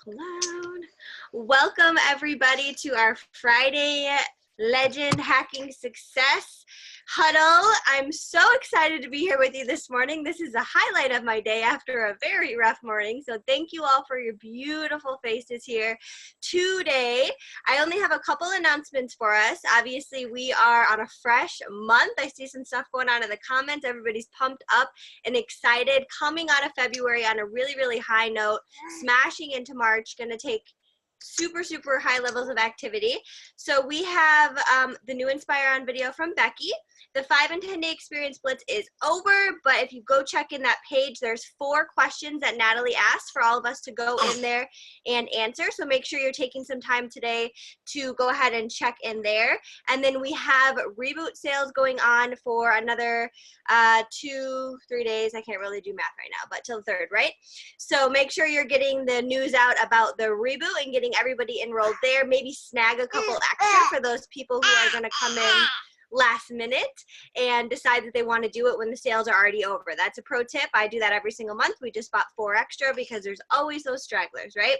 Cloud. Welcome everybody to our Friday Legend Hacking Success Huddle. I'm so excited to be here with you this morning. This is a highlight of my day after a very rough morning. So thank you all for your beautiful faces here today. I only have a couple announcements for us. Obviously, we are on a fresh month. I see some stuff going on in the comments. Everybody's pumped up and excited. Coming out of February on a really, really high note, smashing into March, gonna take super high levels of activity. So we have the new Inspire On video from Becky. The 5 and 10 day experience blitz is over, but if you go check in that page, there's 4 questions that Natalie asked for all of us to go in there and answer. So make sure you're taking some time today to go ahead and check in there. And then we have reboot sales going on for another 2-3 days. I can't really do math right now, but till the 3rd, right? So make sure you're getting the news out about the reboot and getting everybody enrolled there. Maybe snag a couple extra for those people who are going to come in last minute and decide that they want to do it when the sales are already over. That's a pro tip. I do that every single month. We just bought 4 extra because there's always those stragglers, right?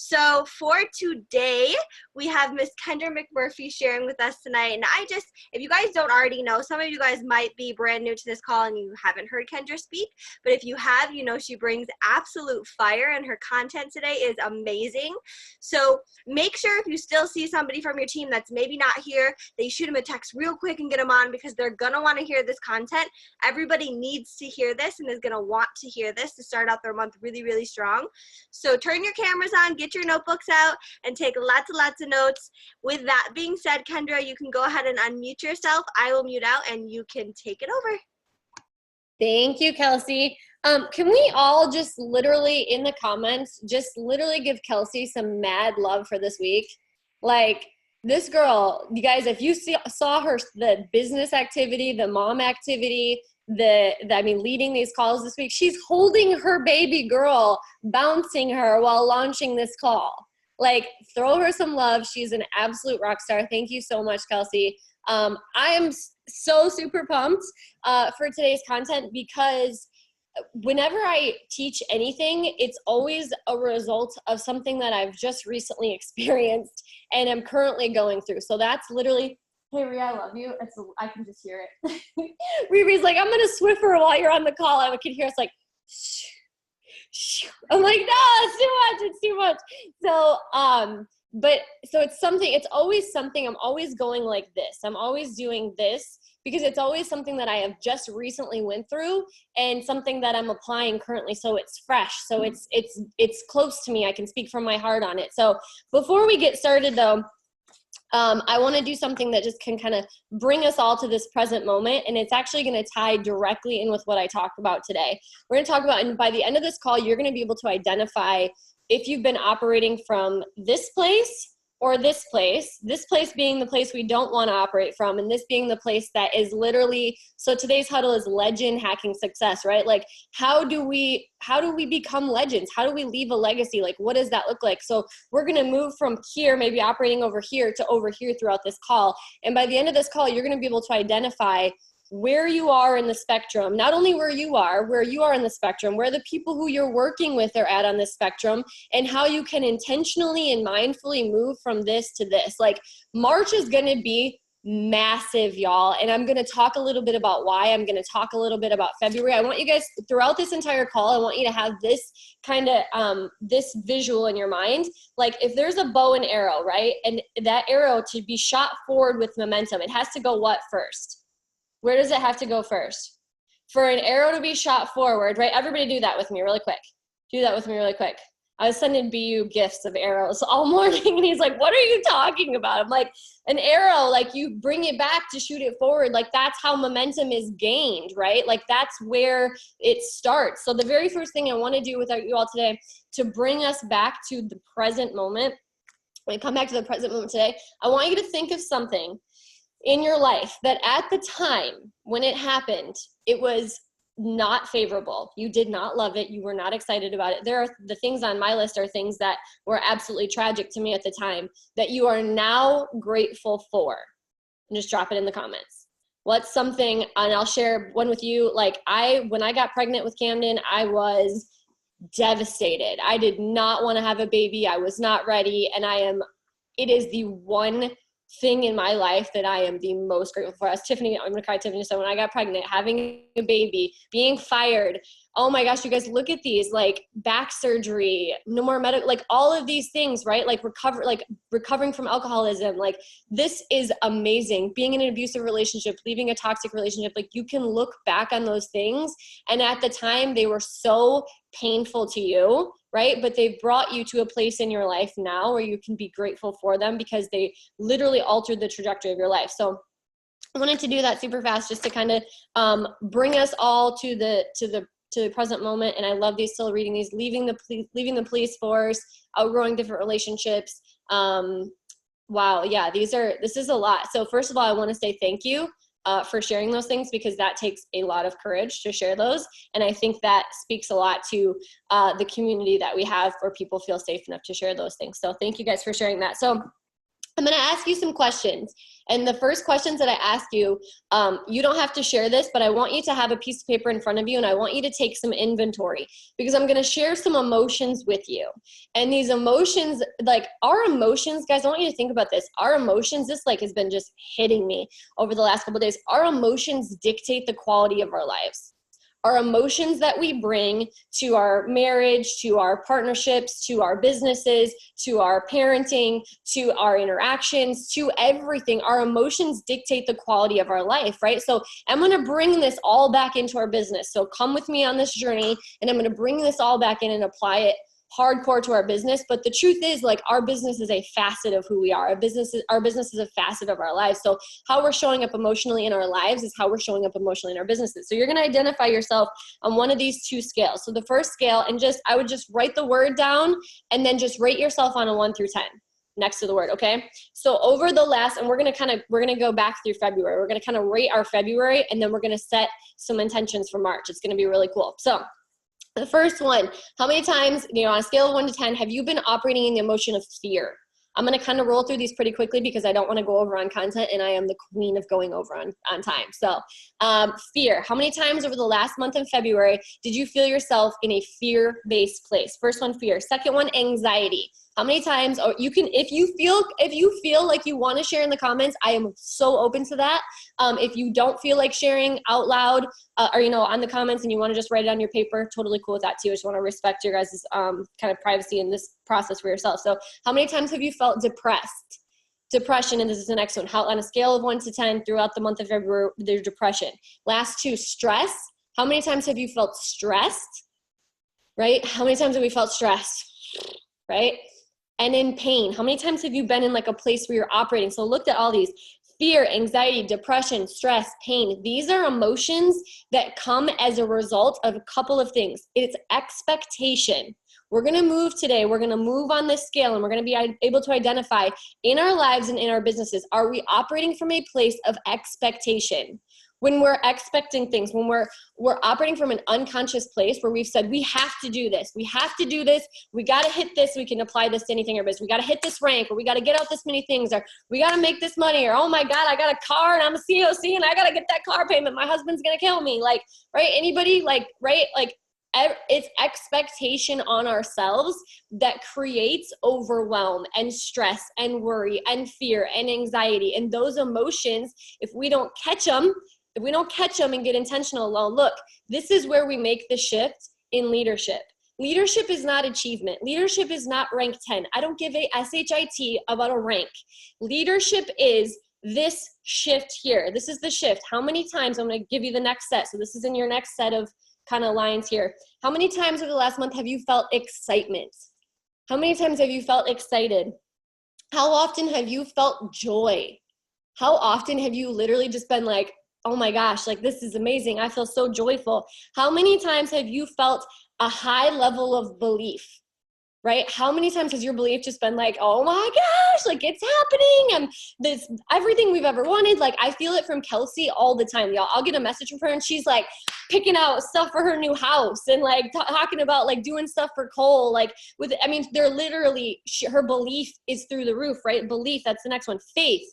So for today, we have Miss Kendra McMurphy sharing with us tonight. And if you guys don't already know, some of you guys might be brand new to this call and you haven't heard Kendra speak. But if you have, you know she brings absolute fire and her content today is amazing. So make sure if you still see somebody from your team that's maybe not here, that you shoot them a text real quick and get them on because they're going to want to hear this content. Everybody needs to hear this and is going to want to hear this to start out their month really, really strong. So turn your cameras on, get your notebooks out, and take lots and lots of notes. With that being said, Kendra, you can go ahead and unmute yourself. I will mute out and you can take it over. Thank you, Kelsey. Can we all just literally in the comments, just literally give Kelsey some mad love for this week? Like this girl, you guys, if you saw her, the business activity, the mom activity, leading these calls this week, she's holding her baby girl, bouncing her while launching this call. Like, throw her some love. She's an absolute rock star. Thank you so much, Kelsey. I am so super pumped for today's content because whenever I teach anything, it's always a result of something that I've just recently experienced and am currently going through. So that's literally, hey, Rhea, I love you. I can just hear it. Riri's like, I'm going to Swiffer while you're on the call. I can hear us like, shh, shh. I'm like, no, it's too much. So, so it's always something, I'm always going like this. I'm always doing this because it's always something that I have just recently went through and something that I'm applying currently. So it's fresh. So it's close to me. I can speak from my heart on it. So before we get started though, I want to do something that just can kind of bring us all to this present moment, and it's actually going to tie directly in with what I talked about today. We're going to talk about, and by the end of this call, you're going to be able to identify if you've been operating from this place or this place being the place we don't want to operate from, and this being the place that is literally, so today's huddle is legend hacking success, right? Like, how do we become legends? How do we leave a legacy? Like, what does that look like? So we're going to move from here, maybe operating over here to over here throughout this call. And by the end of this call, you're going to be able to identify where you are in the spectrum, not only where you are in the spectrum, where the people who you're working with are at on this spectrum, and how you can intentionally and mindfully move from this to this. Like, March is going to be massive, y'all, and I'm going to talk a little bit about why. I'm going to talk a little bit about February. I want you guys throughout this entire call, I want you to have this kind of this visual in your mind. Like, if there's a bow and arrow, right, and that arrow to be shot forward with momentum, it has to go what first? Where does it have to go first? For an arrow to be shot forward, right? Everybody do that with me really quick. Do that with me really quick. I was sending BU gifts of arrows all morning, and he's like, what are you talking about? I'm like, an arrow, like, you bring it back to shoot it forward. Like, that's how momentum is gained, right? Like, that's where it starts. So the very first thing I want to do with you all today to bring us back to the present moment, when we come back to the present moment today, I want you to think of something in your life that at the time when it happened, it was not favorable. You did not love it. You were not excited about it. The things on my list are things that were absolutely tragic to me at the time that you are now grateful for. And just drop it in the comments. What's something, and I'll share one with you. Like, when I got pregnant with Camden, I was devastated. I did not want to have a baby. I was not ready. And it is the one thing in my life that I am the most grateful for. As Tiffany, I'm going to cry, Tiffany. So when I got pregnant, having a baby, being fired, oh my gosh, you guys, look at these, like back surgery, no more medical, like all of these things, right? Like recovering from alcoholism. Like, this is amazing. Being in an abusive relationship, leaving a toxic relationship, like you can look back on those things. And at the time they were so painful to you, right? But they've brought you to a place in your life now where you can be grateful for them because they literally altered the trajectory of your life. So I wanted to do that super fast just to kind of bring us all to the present moment. And I love these, still reading these, leaving the police force, outgrowing different relationships. Wow. Yeah, this is a lot. So first of all, I want to say thank you for sharing those things, because that takes a lot of courage to share those. And I think that speaks a lot to the community that we have, where people feel safe enough to share those things. So thank you guys for sharing that. So I'm going to ask you some questions. And the first questions that I ask you, you don't have to share this, but I want you to have a piece of paper in front of you, and I want you to take some inventory, because I'm going to share some emotions with you. And these emotions, like our emotions, guys, I want you to think about this. Our emotions, this like has been just hitting me over the last couple of days. Our emotions dictate the quality of our lives. Our emotions that we bring to our marriage, to our partnerships, to our businesses, to our parenting, to our interactions, to everything. Our emotions dictate the quality of our life, right? So I'm going to bring this all back into our business. So come with me on this journey, and I'm going to bring this all back in and apply it hardcore to our business. But the truth is, like, our business is a facet of who we are. Our business is a facet of our lives. So how we're showing up emotionally in our lives is how we're showing up emotionally in our businesses. So you're going to identify yourself on one of these two scales. So the first scale, and I would just write the word down and then just rate yourself on a 1 through 10 next to the word. Okay. So over the last, and we're going to go back through February. We're going to kind of rate our February, and then we're going to set some intentions for March. It's going to be really cool. So the first one, how many times, on a scale of 1 to 10, have you been operating in the emotion of fear? I'm going to kind of roll through these pretty quickly because I don't want to go over on content, and I am the queen of going over on time. So fear, how many times over the last month of February did you feel yourself in a fear-based place? First one, fear. Second one, anxiety. How many times, or you can, if you feel like you want to share in the comments, I am so open to that. If you don't feel like sharing out loud, or, on the comments, and you want to just write it on your paper, totally cool with that too. I just want to respect your guys' kind of privacy in this process for yourself. So how many times have you felt depressed? Depression, and this is the next one. How, on a scale of 1 to 10 throughout the month of February, there's depression. Last two, stress. How many times have you felt stressed? Right? How many times have we felt stressed? Right? And in pain, how many times have you been in like a place where you're operating? So looked at all these: fear, anxiety, depression, stress, pain. These are emotions that come as a result of a couple of things. It's expectation. We're going to move today. We're going to move on this scale, and we're going to be able to identify in our lives and in our businesses, are we operating from a place of expectation? When we're expecting things, when we're operating from an unconscious place where we've said, we have to do this, we got to hit this, we can apply this to anything in our business, we got to hit this rank, or we got to get out this many things, or we got to make this money, or oh my God, I got a car and I'm a COC and I got to get that car payment, my husband's going to kill me. Like, right? Anybody, like, right? Like, it's expectation on ourselves that creates overwhelm and stress and worry and fear and anxiety. And those emotions, if we don't catch them and get intentional, well, look, this is where we make the shift in leadership. Leadership is not achievement. Leadership is not rank 10. I don't give a SHIT about a rank. Leadership is this shift here. This is the shift. How many times, I'm going to give you the next set. So this is in your next set of kind of lines here. How many times over the last month have you felt excitement? How many times have you felt excited? How often have you felt joy? How often have you literally just been like, oh my gosh, like this is amazing, I feel so joyful? How many times have you felt a high level of belief? Right? How many times has your belief just been like, oh my gosh, like it's happening, and this everything we've ever wanted? Like, I feel it from Kelsey all the time, y'all. I'll get a message from her and she's like picking out stuff for her new house and like talking about like doing stuff for Cole, like with, I mean, they're literally, her belief is through the roof, right? Belief, that's the next one. Faith,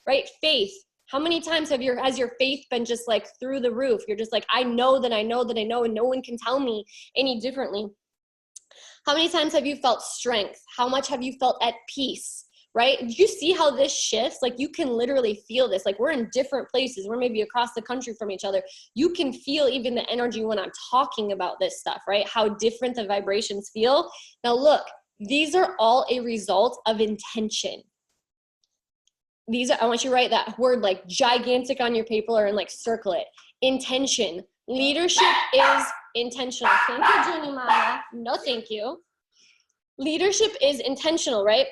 right? Faith. How many times has your faith been just like through the roof? You're just like, I know that I know that I know, and no one can tell me any differently. How many times have you felt strength? How much have you felt at peace? Right? Do you see how this shifts? Like you can literally feel this. Like we're in different places. We're maybe across the country from each other. You can feel even the energy when I'm talking about this stuff, right? How different the vibrations feel. Now look, these are all a result of intention. These are, I want you to write that word like gigantic on your paper or and like circle it. Intention. Leadership is intentional. Thank you, Jenny Mama. No, thank you. Leadership is intentional, right?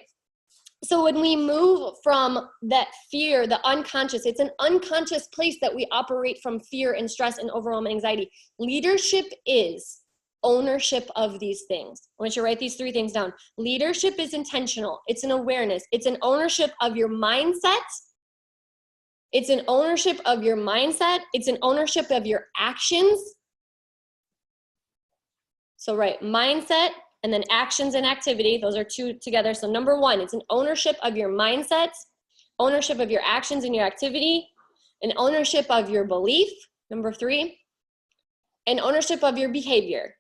So when we move from that fear, the unconscious, it's an unconscious place that we operate from fear and stress and overwhelm and anxiety. Leadership is ownership of these things. I want you to write these 3 things down. Leadership is intentional. It's an awareness. It's an ownership of your mindset. It's an ownership of your mindset. It's an ownership of your actions. So right, mindset, and then actions and activity, those are 2 together. So number 1, it's an ownership of your mindset, ownership of your actions and your activity, an ownership of your belief, number 3, and ownership of your behavior.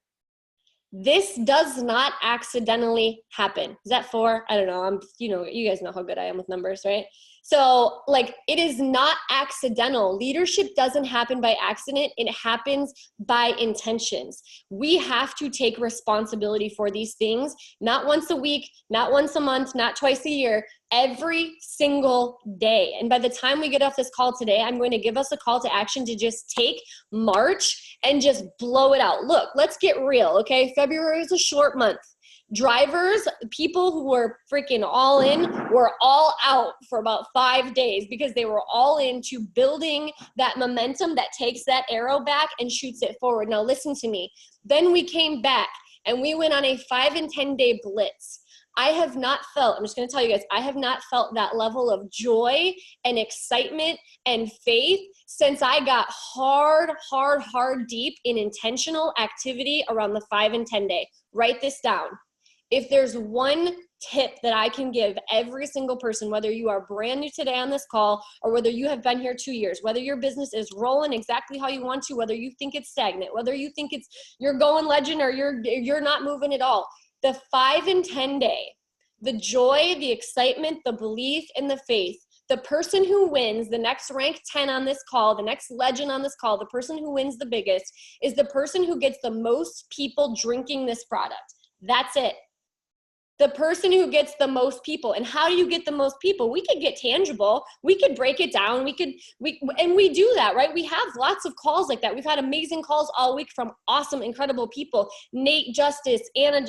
This does not accidentally happen. Is that 4? I don't know. You guys know how good I am with numbers, right? So like it is not accidental. Leadership doesn't happen by accident. It happens by intentions. We have to take responsibility for these things, not once a week, not once a month, not twice a year, every single day. And by the time we get off this call today, I'm going to give us a call to action to just take March and just blow it out. Look, let's get real, okay? February is a short month. Drivers, people who were freaking all in, were all out for about 5 days because they were all into building that momentum that takes that arrow back and shoots it forward. Now listen to me. Then we came back and we went on a 5 and 10 day blitz. I have not felt, I'm just going to tell you guys, I have not felt that level of joy and excitement and faith since I got hard deep in intentional activity around the 5 and 10 day. Write this down. If there's one tip that I can give every single person, whether you are brand new today on this call or whether you have been here 2 years, whether your business is rolling exactly how you want to, whether you think it's stagnant, whether you think you're going legend or you're not moving at all, the 5 and 10 day, the joy, the excitement, the belief, and the faith, the person who wins, the next rank 10 on this call, the next legend on this call, the person who wins the biggest is the person who gets the most people drinking this product. That's it. The person who gets the most people. And how do you get the most people? We could get tangible. We could break it down. We do that, right? We have lots of calls like that. We've had amazing calls all week from awesome, incredible people. Nate Justice, Anna,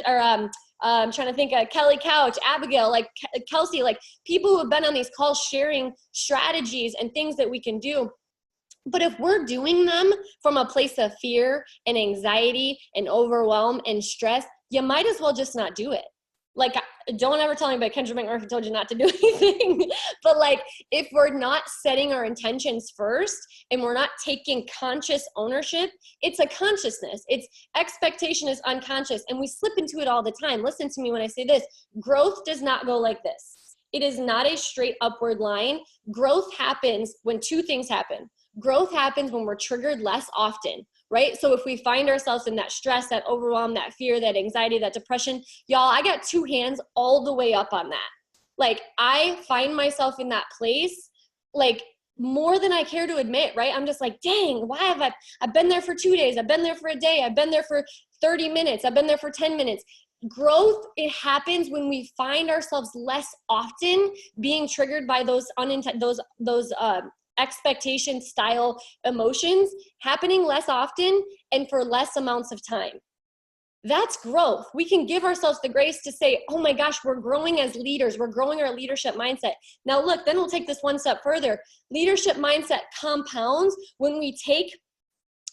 I'm trying to think of Kelly Couch, Abigail, like Kelsey, like people who have been on these calls sharing strategies and things that we can do. But if we're doing them from a place of fear and anxiety and overwhelm and stress, you might as well just not do it. Like, don't ever tell anybody Kendra McMurphy told you not to do anything. But like, if we're not setting our intentions first and we're not taking conscious ownership, it's a consciousness. It's expectation is unconscious and we slip into it all the time. Listen to me when I say this. Growth does not go like this. It is not a straight upward line. Growth happens when 2 things happen. Growth happens when we're triggered less often. Right? So if we find ourselves in that stress, that overwhelm, that fear, that anxiety, that depression, y'all, I got 2 hands all the way up on that. Like I find myself in that place, like more than I care to admit, right? I'm just like, dang, why have I've been there for 2 days. I've been there for a day. I've been there for 30 minutes. I've been there for 10 minutes. Growth, it happens when we find ourselves less often being triggered by those expectation style emotions happening less often and for less amounts of time. That's growth. We can give ourselves the grace to say, oh my gosh, we're growing as leaders. We're growing our leadership mindset. Now look, then we'll take this one step further. Leadership mindset compounds when we take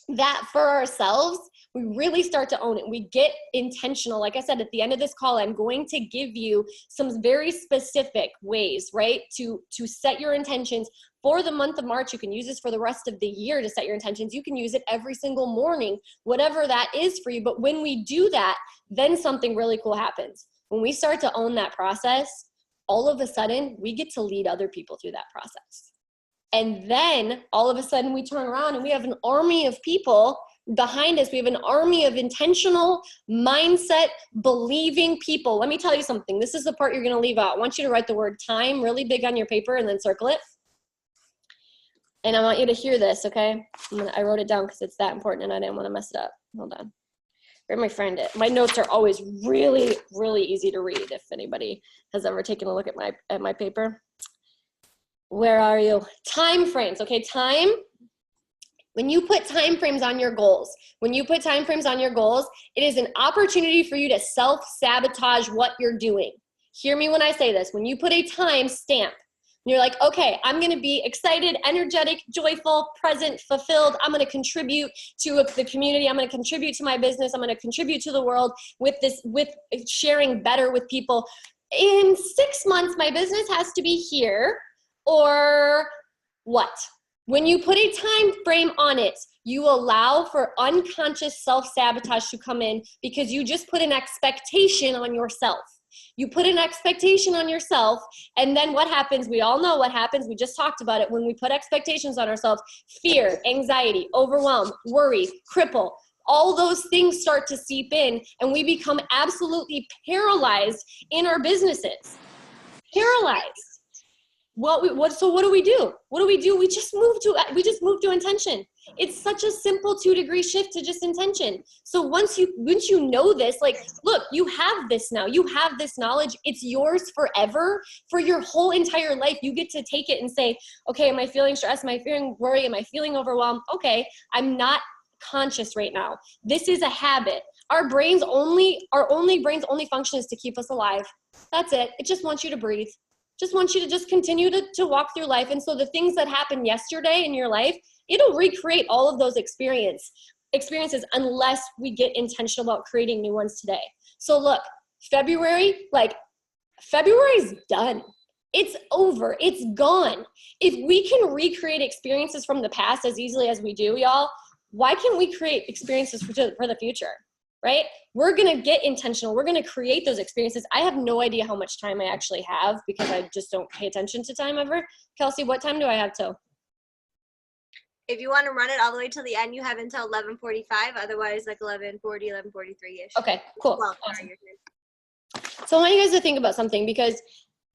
that for ourselves. We really start to own it. We get intentional. Like I said, at the end of this call, I'm going to give you some very specific ways, right, to set your intentions for the month of March. You can use this for the rest of the year to set your intentions. You can use it every single morning, whatever that is for you. But when we do that, then something really cool happens. When we start to own that process, all of a sudden, we get to lead other people through that process. And then all of a sudden we turn around and we have an army of people behind us. We have an army of intentional mindset believing people. Let me tell you something. This is the part you're going to leave out. I want you to write the word time really big on your paper and then circle it. And I want you to hear this, okay? I wrote it down because it's that important and I didn't want to mess it up. Hold on. Where'd my friend it? My notes are always really, really easy to read if anybody has ever taken a look at my paper. Where are you? Time frames, okay? Time. When you put time frames on your goals, it is an opportunity for you to self-sabotage what you're doing. Hear me when I say this. When you put a time stamp, you're like, okay, I'm going to be excited, energetic, joyful, present, fulfilled. I'm going to contribute to the community. I'm going to contribute to my business. I'm going to contribute to the world with sharing better with people. In 6 months, my business has to be here, or what? When you put a time frame on it, you allow for unconscious self-sabotage to come in because you just put an expectation on yourself. You put an expectation on yourself, and then what happens? We all know what happens. We just talked about it. When we put expectations on ourselves, fear, anxiety, overwhelm, worry, cripple, all those things start to seep in, and we become absolutely paralyzed in our businesses. Paralyzed. So what do we do? We just move to intention. It's such a simple 2-degree shift to just intention. So once you know this, like, look, you have this now. You have this knowledge. It's yours forever, for your whole entire life. You get to take it and say, okay, am I feeling stressed? Am I feeling worry? Am I feeling overwhelmed? Okay, I'm not conscious right now. This is a habit. Our brain's only function is to keep us alive. That's it. It just wants you to breathe. Just wants you to just continue to walk through life. And so the things that happened yesterday in your life, it'll recreate all of those experiences unless we get intentional about creating new ones today. So look, February's done. It's over. It's gone. If we can recreate experiences from the past as easily as we do, y'all, why can't we create experiences for the future? Right? We're going to get intentional. We're going to create those experiences. I have no idea how much time I actually have because I just don't pay attention to time ever. Kelsey, what time do I have till? If you want to run it all the way till the end, you have until 11:45. Otherwise, like 11:40, 11:43-ish. Okay, cool. Well, awesome. So I want you guys to think about something, because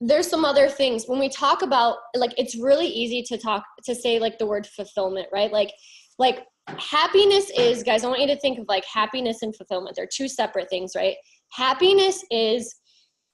there's some other things. When we talk about, like, it's really easy to say like the word fulfillment, right? Like happiness is, guys, I want you to think of like happiness and fulfillment. They're two separate things, right? Happiness is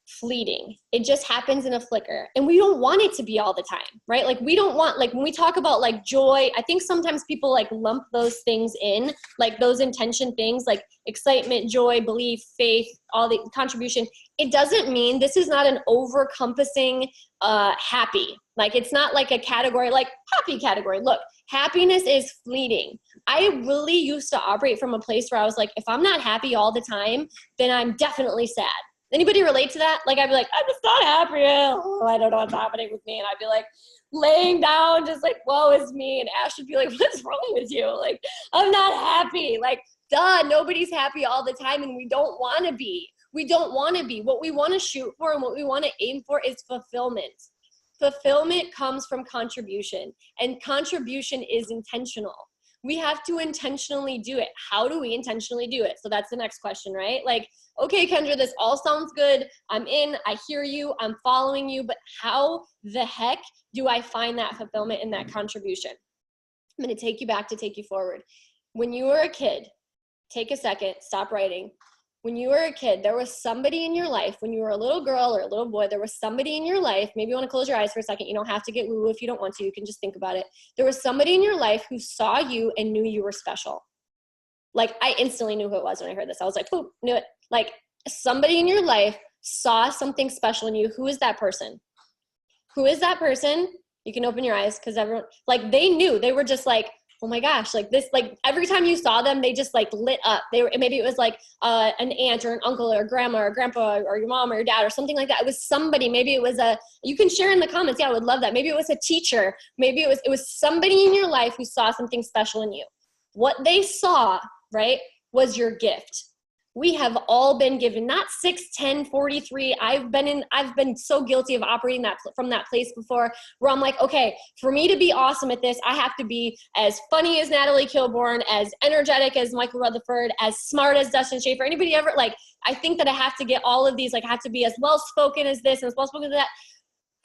fleeting. It just happens in a flicker. And we don't want it to be all the time, right? Like, we don't want, like, when we talk about like joy, I think sometimes people like lump those things in, like those intention things, like excitement, joy, belief, faith, all the contribution. It doesn't mean, this is not an over-compassing happy. Like, it's not like a category, like happy category. Look, happiness is fleeting. I really used to operate from a place where I was like, if I'm not happy all the time, then I'm definitely sad. Anybody relate to that? Like, I'd be like, I'm just not happy. Oh, I don't know what's happening with me. And I'd be like laying down, just like, woe is me. And Ash would be like, what's wrong with you? Like, I'm not happy. Like, duh, nobody's happy all the time. And we don't want to be. We don't want to be. What we want to shoot for and what we want to aim for is fulfillment. Fulfillment comes from contribution, and contribution is intentional. We have to intentionally do it. How do we intentionally do it? So that's the next question, right? Like, okay, Kendra, this all sounds good. I'm in, I hear you, I'm following you, but how the heck do I find that fulfillment in that contribution? I'm gonna take you back to take you forward. When you were a kid, take a second, stop writing. When you were a kid, there was somebody in your life, when you were a little girl or a little boy, there was somebody in your life, maybe you want to close your eyes for a second, you don't have to get woo-woo if you don't want to, you can just think about it. There was somebody in your life who saw you and knew you were special. Like, I instantly knew who it was when I heard this. I was like, boom, knew it. Like, somebody in your life saw something special in you. Who is that person? Who is that person? You can open your eyes, because everyone, like, they knew. They were just like, oh my gosh, like this, like every time you saw them, they just like lit up. Maybe it was like an aunt or an uncle or a grandma or grandpa or your mom or your dad or something like that. It was somebody, maybe it was you can share in the comments. Yeah, I would love that. Maybe it was a teacher. Maybe it was somebody in your life who saw something special in you. What they saw, right, was your gift. We have all been given, not 6, 10, 43. I've been so guilty of operating from that place before, where I'm like, okay, for me to be awesome at this, I have to be as funny as Natalie Kilborn, as energetic as Michael Rutherford, as smart as Dustin Schaefer. Anybody ever, like, I think that I have to get all of these, like, I have to be as well-spoken as this and as well-spoken as that.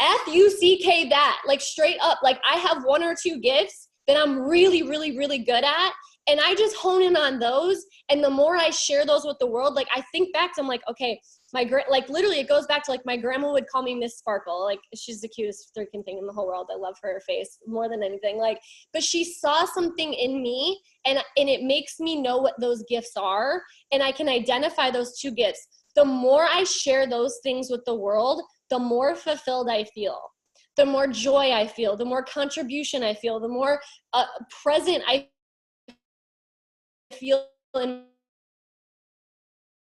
F-U-C-K that, like, straight up. Like, I have 1 or 2 gifts that I'm really, really, really good at, and I just hone in on those. And the more I share those with the world, like, I think back to, I'm like, okay, like, literally, it goes back to, like, my grandma would call me Miss Sparkle. Like, she's the cutest freaking thing in the whole world. I love her face more than anything. Like, but she saw something in me, and it makes me know what those gifts are, and I can identify those 2 gifts. The more I share those things with the world, the more fulfilled I feel, the more joy I feel, the more contribution I feel, the more present I feel in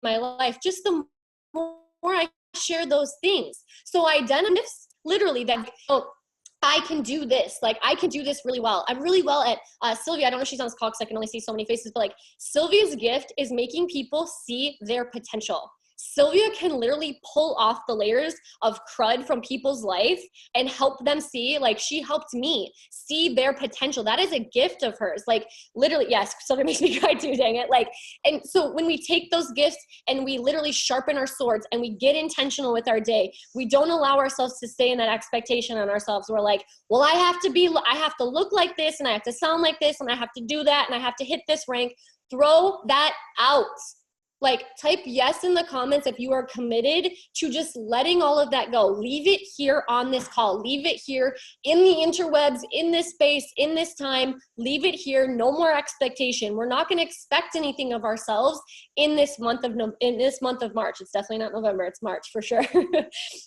my life, just the more I share those things. So I identify literally that, oh, I can do this. Like, I can do this really well. I'm really well at Sylvia. I don't know if she's on this call because I can only see so many faces, but like, Sylvia's gift is making people see their potential. Sylvia can literally pull off the layers of crud from people's life and help them see, like, she helped me see their potential. That is a gift of hers. Like, literally, yes, Sylvia makes me cry too, dang it. Like, and so when we take those gifts and we literally sharpen our swords and we get intentional with our day, we don't allow ourselves to stay in that expectation on ourselves. We're like, well, I have to look like this, and I have to sound like this, and I have to do that, and I have to hit this rank. Throw that out. Like, type yes in the comments if you are committed to just letting all of that go. Leave it here on this call. Leave it here in the interwebs, in this space, in this time. Leave it here. No more expectation. We're not going to expect anything of ourselves in this month of March. It's definitely not November. It's March for sure.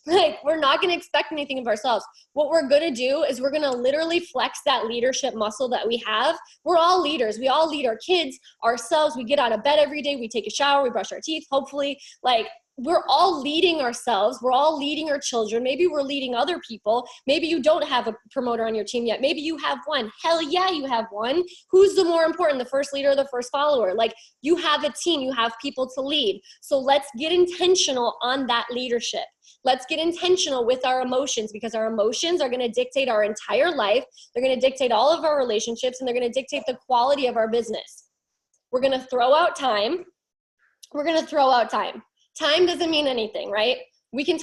Like, we're not going to expect anything of ourselves. What we're going to do is we're going to literally flex that leadership muscle that we have. We're all leaders. We all lead our kids, ourselves. We get out of bed every day. We take a shower. We brush our teeth, hopefully. Like, we're all leading ourselves. We're all leading our children. Maybe we're leading other people. Maybe you don't have a promoter on your team yet. Maybe you have one. Hell yeah, you have one. Who's the more important, the first leader or the first follower? Like, you have a team. You have people to lead. So let's get intentional on that leadership. Let's get intentional with our emotions, because our emotions are going to dictate our entire life. They're going to dictate all of our relationships, and they're going to dictate the quality of our business. We're going to throw out time. We're going to throw out time. Time doesn't mean anything, right? We can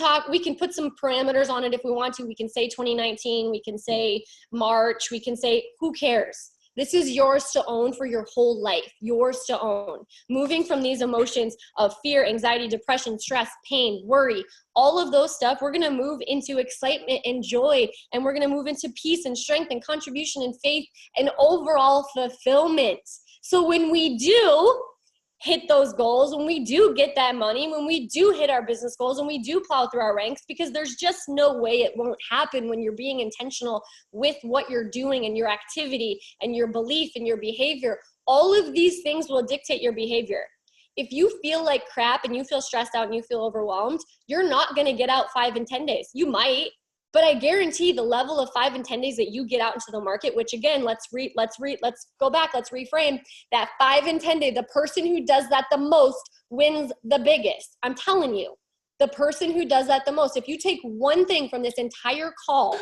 put some parameters on it if we want to. We can say 2019, we can say March, we can say, who cares? This is yours to own for your whole life, yours to own. Moving from these emotions of fear, anxiety, depression, stress, pain, worry, all of those stuff, we're gonna move into excitement and joy, and we're gonna move into peace and strength and contribution and faith and overall fulfillment. So when we do hit those goals, when we do get that money, when we do hit our business goals, and we do plow through our ranks, because there's just no way it won't happen when you're being intentional with what you're doing and your activity and your belief and your behavior. All of these things will dictate your behavior. If you feel like crap and you feel stressed out and you feel overwhelmed, you're not going to get out 5 and 10 days. You might, but I guarantee the level of 5 and 10 days that you get out into the market, which again, let's go back, let's reframe that 5 and 10 day. The person who does that the most wins the biggest. I'm telling you, the person who does that the most, if you take one thing from this entire call,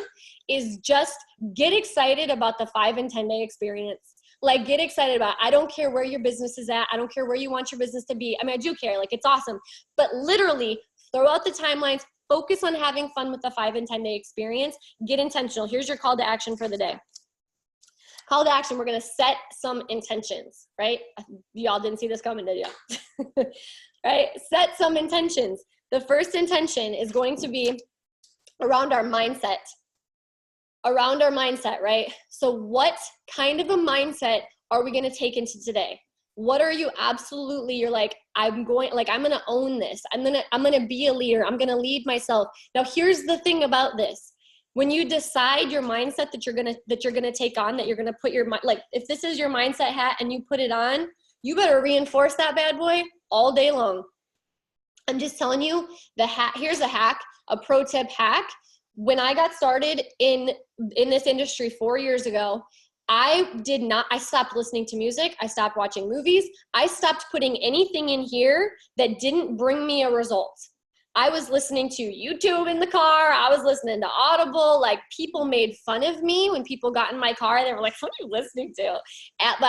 is just get excited about the 5 and 10 day experience. Like, get excited about it. I don't care where your business is at. I don't care where you want your business to be. I mean, I do care, like, it's awesome, but literally throw out the timelines. Focus on having fun with the 5 and 10 day experience. Get intentional. Here's your call to action for the day. Call to action, we're gonna set some intentions, right? Y'all didn't see this coming, did you? Right? Set some intentions. The first intention is going to be around our mindset. Around our mindset, right? So what kind of a mindset are we gonna take into today? What are you absolutely, you're like, I'm going to own this. I'm going to be a leader. I'm going to lead myself. Now, here's the thing about this. When you decide your mindset that you're going to take on, that you're going to put your, like, if this is your mindset hat and you put it on, you better reinforce that bad boy all day long. I'm just telling you, here's a hack, a pro tip hack. When I got started in this industry 4 years ago, I stopped listening to music. I stopped watching movies. I stopped putting anything in here that didn't bring me a result. I was listening to YouTube in the car. I was listening to Audible. Like, people made fun of me when people got in my car. They were like, what are you listening to?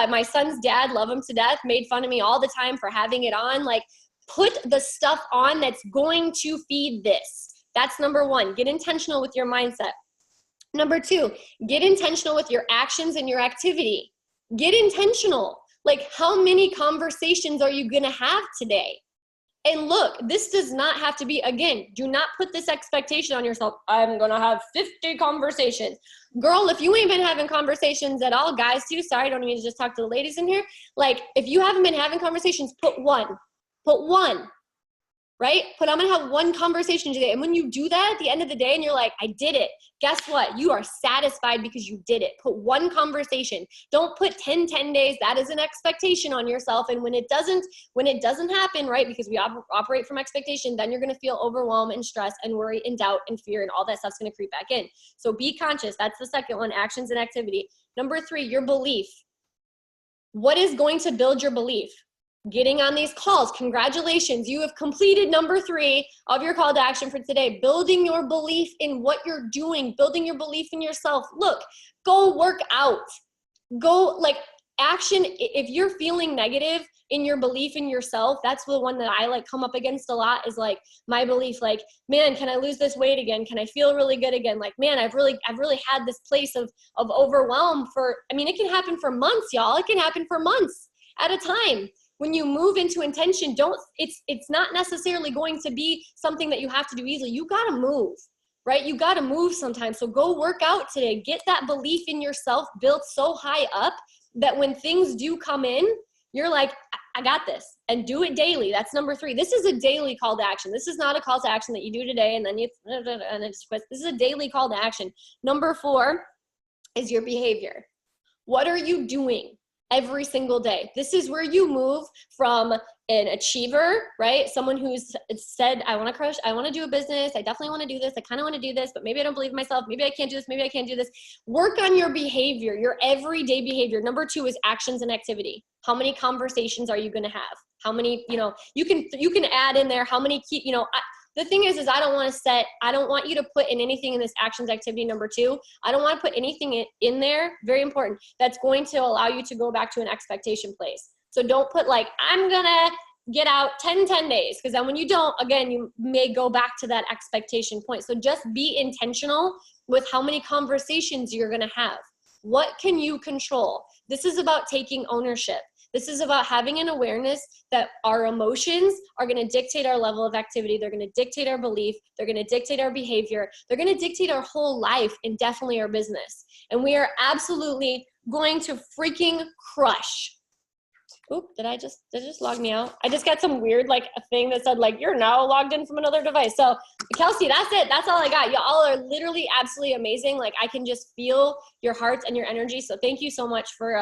My son's dad, love him to death, made fun of me all the time for having it on. Like, put the stuff on that's going to feed this. That's number one. Get intentional with your mindset. Number two, get intentional with your actions and your activity. Get intentional. Like, how many conversations are you going to have today? And look, this does not have to be, again, do not put this expectation on yourself. I'm going to have 50 conversations. Girl, if you ain't been having conversations at all, guys too, sorry, I don't mean to just talk to the ladies in here. Like, if you haven't been having conversations, put one, right? I'm going to have one conversation today. And when you do that at the end of the day and you're like, I did it, guess what? You are satisfied because you did it. Put one conversation. Don't put 10 days. That is an expectation on yourself. And when it doesn't happen, right? Because we operate from expectation, then you're going to feel overwhelmed and stress and worry and doubt and fear, and all that stuff's going to creep back in. So be conscious. That's the second one, actions and activity. Number three, your belief. What is going to build your belief? Getting on these calls. Congratulations. You have completed number 3 of your call to action for today. Building your belief in what you're doing, building your belief in yourself. Look, go work out. Go, like, action. If you're feeling negative in your belief in yourself, that's the one that I like come up against a lot, is like my belief, like, man, can I lose this weight again? Can I feel really good again? Like, man, I've really had this place of overwhelm for, I mean, it can happen for months, y'all. It can happen for months at a time. When you move into intention, it's not necessarily going to be something that you have to do easily. You got to move, right? You got to move sometimes. So go work out today. Get that belief in yourself built so high up that when things do come in, you're like, I got this, and do it daily. That's number 3. This is a daily call to action. This is not a call to action that you do today and then and it just quits. This is a daily call to action. Number 4 is your behavior. What are you doing every single day? This is where you move from an achiever, right? Someone who's said, I want to crush, I want to do a business. I definitely want to do this. I kind of want to do this, but maybe I don't believe in myself. Maybe I can't do this. Maybe I can't do this. Work on your behavior, your everyday behavior. Number 2 is actions and activity. How many conversations are you going to have? How many, you can add in there how many key, the thing is I don't want you to put in anything in this actions activity number 2. I don't want to put anything in there, very important, that's going to allow you to go back to an expectation place. So don't put like, I'm going to get out 10 days, because then when you don't, again, you may go back to that expectation point. So just be intentional with how many conversations you're going to have. What can you control? This is about taking ownership. This is about having an awareness that our emotions are going to dictate our level of activity. They're going to dictate our belief. They're going to dictate our behavior. They're going to dictate our whole life and definitely our business. And we are absolutely going to freaking crush. Oop, did it just log me out? I just got some weird, like, a thing that said, like, you're now logged in from another device. So, Kelsey, that's it. That's all I got. Y'all are literally absolutely amazing. Like, I can just feel your hearts and your energy. So thank you so much for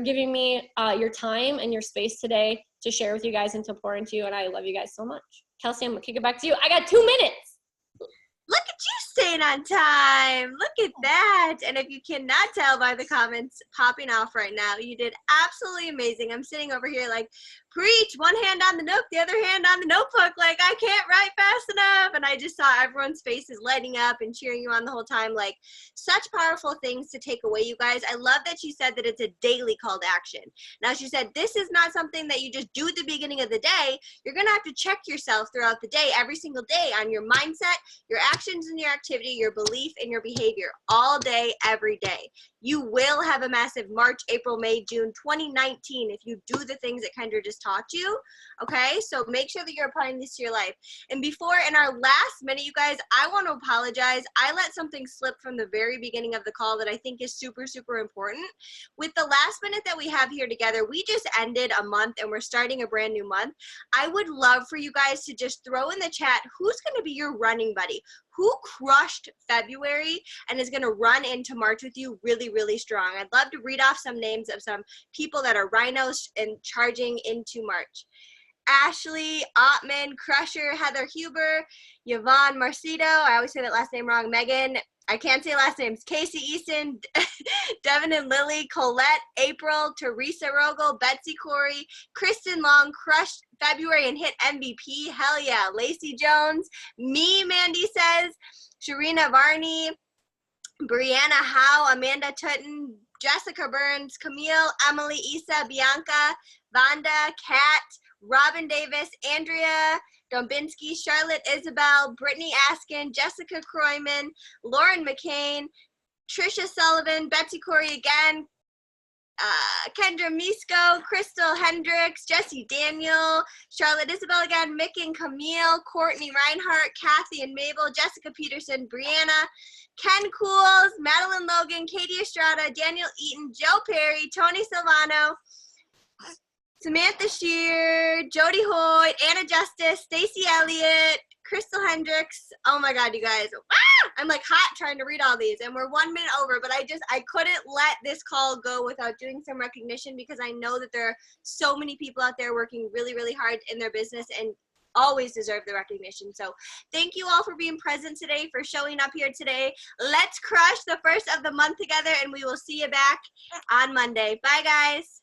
giving me your time and your space today to share with you guys and to pour into you. And I love you guys so much. Kelsey, I'm gonna kick it back to you. I got 2 minutes. Look at you staying on time. Look at that. And if you cannot tell by the comments popping off right now, you did absolutely amazing. I'm sitting over here like, preach, one hand on the note, the other hand on the notebook, like, I can't write fast enough. And I just saw everyone's faces lighting up and cheering you on the whole time. Like, such powerful things to take away, you guys. I love that you said that it's a daily call to action. Now, she said this is not something that you just do at the beginning of the day. You're going to have to check yourself throughout the day, every single day, on your mindset, your actions and your activity, your belief and your behavior, all day, every day. You will have a massive March, April, May, June 2019 if you do the things that Kendra just taught you. Okay, so make sure that you're applying this to your life. And before, in our last minute, you guys, I want to apologize. I let something slip from the very beginning of the call that I think is super, super important. With the last minute that we have here together, we just ended a month and we're starting a brand new month. I would love for you guys to just throw in the chat who's going to be your running buddy. Who crushed February and is going to run into March with you really, really strong? I'd love to read off some names of some people that are rhinos and charging into March. Ashley, Ottman, Crusher, Heather Huber, Yvonne Marcito, I always say that last name wrong, Megan, I can't say last names. Casey Easton, Devin and Lily, Colette, April, Teresa Rogel, Betsy Corey, Kristen Long, crushed February and hit MVP. Hell yeah. Lacey Jones, me, Mandy says, Sharina Varney, Brianna Howe, Amanda Tutton, Jessica Burns, Camille, Emily, Isa, Bianca, Vonda, Kat, Robin Davis, Andrea Dombinsky, Charlotte Isabel, Brittany Askin, Jessica Kroyman, Lauren McCain, Trisha Sullivan, Betsy Corey again, Kendra Misko, Crystal Hendricks, Jesse Daniel, Charlotte Isabel again, Mick and Camille, Courtney Reinhardt, Kathy and Mabel, Jessica Peterson, Brianna, Ken Cools, Madeline Logan, Katie Estrada, Daniel Eaton, Joe Perry, Tony Silvano, Samantha Shear, Jody Hoyt, Anna Justice, Stacy Elliott, Crystal Hendricks. Oh my God, you guys. Ah! I'm like hot trying to read all these, and we're 1 minute over, but I couldn't let this call go without doing some recognition, because I know that there are so many people out there working really, really hard in their business and always deserve the recognition. So thank you all for being present today, for showing up here today. Let's crush the first of the month together, and we will see you back on Monday. Bye, guys.